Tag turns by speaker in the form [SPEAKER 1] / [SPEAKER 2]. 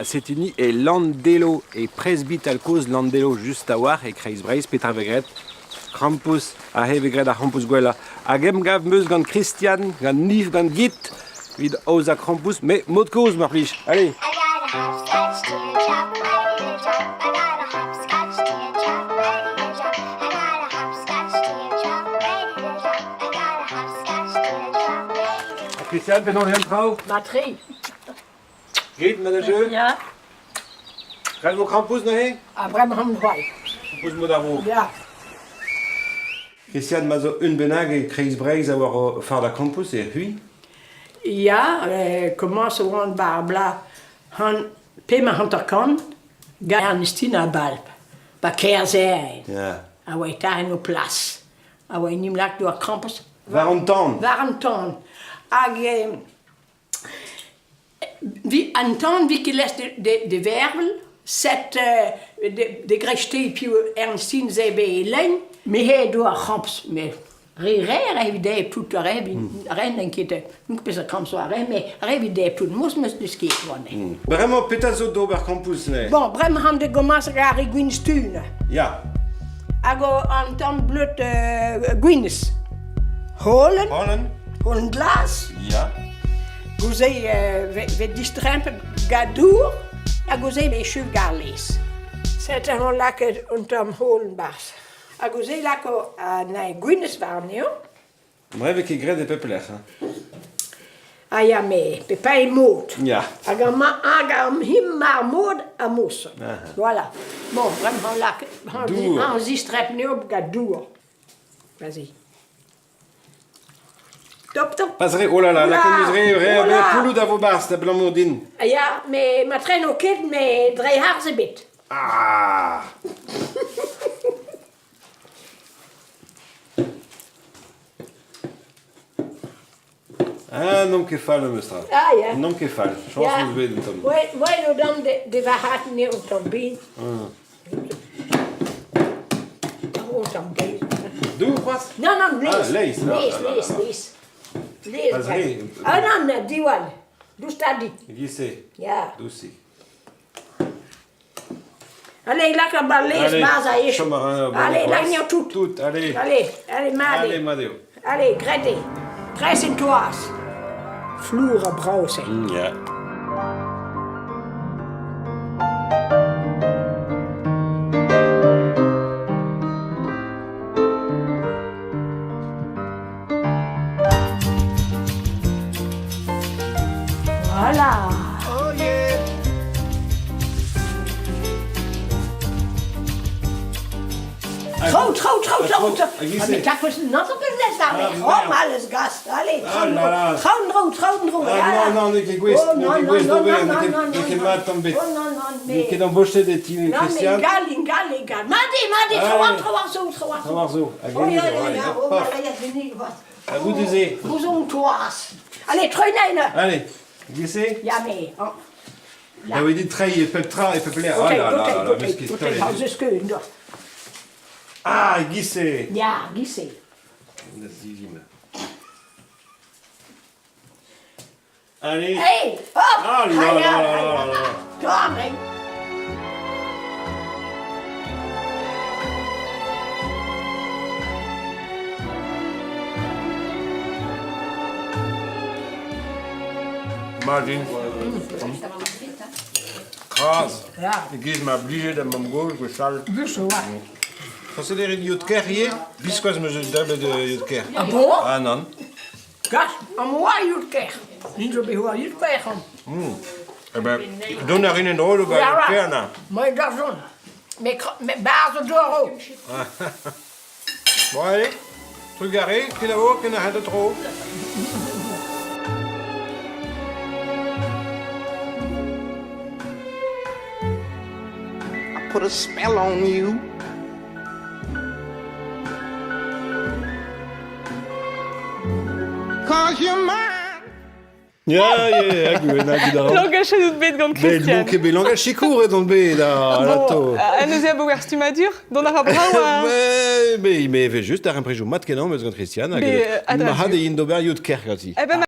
[SPEAKER 1] c'est uni et Landelo et presbytalcos Landelo just a war et kreis breis Peter Vegret Krampus a he Vegret a Krampus gwella a gem gav meus gant Christian gant Nif gant Git vid oz a Krampus me mod koz mar plich. Allez. Christian, ben on hem trouw?
[SPEAKER 2] Matri.
[SPEAKER 1] Git met de jeu?
[SPEAKER 2] Ja.
[SPEAKER 1] Krijg je Krampus nog heen?
[SPEAKER 2] Abraham Dwight.
[SPEAKER 1] Krampus mod avo.
[SPEAKER 2] Ja.
[SPEAKER 1] Christian, ma zo un benag e kreis breis a war far da Krampus e hui?
[SPEAKER 2] Ja, commence rond barbla. Han pema hanterkan. Ga Ernestina balp. Ba kerzei.
[SPEAKER 1] Ja.
[SPEAKER 2] A wei ta no plas. A wei nim lak do a Krampus.
[SPEAKER 1] Waarom dan?
[SPEAKER 2] Waarom dan? Ag vi anton vi ki les de vervel set de grechté piu Ernestine zebe len me he do a Krampus me rire evide tout rebi ren enkete nuk pesa Krampus are me revide tout mus de ski wonne.
[SPEAKER 1] Vraiment petas zo do ber Krampus ne?
[SPEAKER 2] Bon, brem han de gomas gari gwinstune.
[SPEAKER 1] Ja.
[SPEAKER 2] Ago anton blut gwines. Holen.
[SPEAKER 1] Hollen?
[SPEAKER 2] Holen glas.
[SPEAKER 1] Ja.
[SPEAKER 2] Gozei we distrempe gadour, a gozei be chuv garles. Zet on lakke unterm Holenbars. A gozei lako na gwines warnio.
[SPEAKER 1] Maar heb ik gred e pepeleg, hè?
[SPEAKER 2] A ja me, pe pa e moot.
[SPEAKER 1] Ja.
[SPEAKER 2] Agam him mar mood a mousse.
[SPEAKER 1] Aha.
[SPEAKER 2] Voilà. Bon, vrem han lakke,
[SPEAKER 1] Dour.
[SPEAKER 2] han distrempe ne op gadour. Vas-y. Top, top.
[SPEAKER 1] Pas re, oh là là, la
[SPEAKER 2] Oula,
[SPEAKER 1] conduisere re
[SPEAKER 2] oula.
[SPEAKER 1] be pouloud a vo bars da blanc modin.
[SPEAKER 2] Ja, me ma tren o ket me drei harze bit.
[SPEAKER 1] Ah. Ah, non ke fall me stra.
[SPEAKER 2] Ah ja.
[SPEAKER 1] Non ke fall. Chance nous vet tom.
[SPEAKER 2] Wai no dan de wahat ne unter bin. Unter bin.
[SPEAKER 1] Doe pas.
[SPEAKER 2] Non,
[SPEAKER 1] Ah,
[SPEAKER 2] lees.
[SPEAKER 1] lees.
[SPEAKER 2] Lees.
[SPEAKER 1] Pas re.
[SPEAKER 2] Ah non, diwan. Du stadi.
[SPEAKER 1] Gisse.
[SPEAKER 2] Ja.
[SPEAKER 1] Douci.
[SPEAKER 2] Allez, lekker maar lees baza is. Allez, lang jou tout.
[SPEAKER 1] Tout, allez.
[SPEAKER 2] Allez, madi.
[SPEAKER 1] Allez, Madeo.
[SPEAKER 2] Allez, grete. 3 in toas. Vloeren browsen.
[SPEAKER 1] Ja.
[SPEAKER 2] Voilà.
[SPEAKER 1] Oh yeah.
[SPEAKER 2] Groot.
[SPEAKER 1] Gisse.
[SPEAKER 2] Maar tak was not op het les daar. Gewoon alles gas. Allez, gewoon rood.
[SPEAKER 1] Non, ik gwest, ik gwest dobe, ik ke mat tombet.
[SPEAKER 2] Oh, non.
[SPEAKER 1] Ik ke dan boste de tien Christian.
[SPEAKER 2] Legal. Madi, gewoon zo.
[SPEAKER 1] Ça va zo.
[SPEAKER 2] Oh, ja, niet wat.
[SPEAKER 1] A vous disiez.
[SPEAKER 2] Vous on toas. Allez, treinen.
[SPEAKER 1] Allez. Gisse.
[SPEAKER 2] Ja, mee.
[SPEAKER 1] Ja, we dit trai e peptra e pepler. Ah là là, mais qu'est-ce que
[SPEAKER 2] Hou ze skeun door.
[SPEAKER 1] Ah, Gisse.
[SPEAKER 2] Ja, gisse.
[SPEAKER 1] Dat is die me. Allez.
[SPEAKER 2] Hey, hop.
[SPEAKER 1] Ah là.
[SPEAKER 2] Klaar, hè.
[SPEAKER 1] Martin. Kras.
[SPEAKER 2] Ja.
[SPEAKER 1] Ik geef me obligé dat mijn goal gestal.
[SPEAKER 2] Dus zo wat.
[SPEAKER 1] Considère une yotker hier? Bisquois me je double de yotker.
[SPEAKER 2] Ah bon?
[SPEAKER 1] Ah non.
[SPEAKER 2] Gas, maar mooi je krijgt. Niet zo bij hoe je het krijgt.
[SPEAKER 1] Eh ben, doe naar in een rol bij yotker na.
[SPEAKER 2] Maar dat zo. Met bazen door ook.
[SPEAKER 1] Bon allez. Truc garé, qui là-haut, qui n'a rien de trop.
[SPEAKER 3] I put a spell on you. Cause you're mine.
[SPEAKER 1] Ja, goed.
[SPEAKER 4] Langage dout bet gant
[SPEAKER 1] Ben,
[SPEAKER 4] Christian.
[SPEAKER 1] bon, be langage chikour et on be da lato.
[SPEAKER 4] En eus eo wer stumadur, don ar brau
[SPEAKER 1] Mais il m'avait juste à un préjou mat kenan, mais Christian.
[SPEAKER 4] Mais,
[SPEAKER 1] Ma had e in dober yotker gati.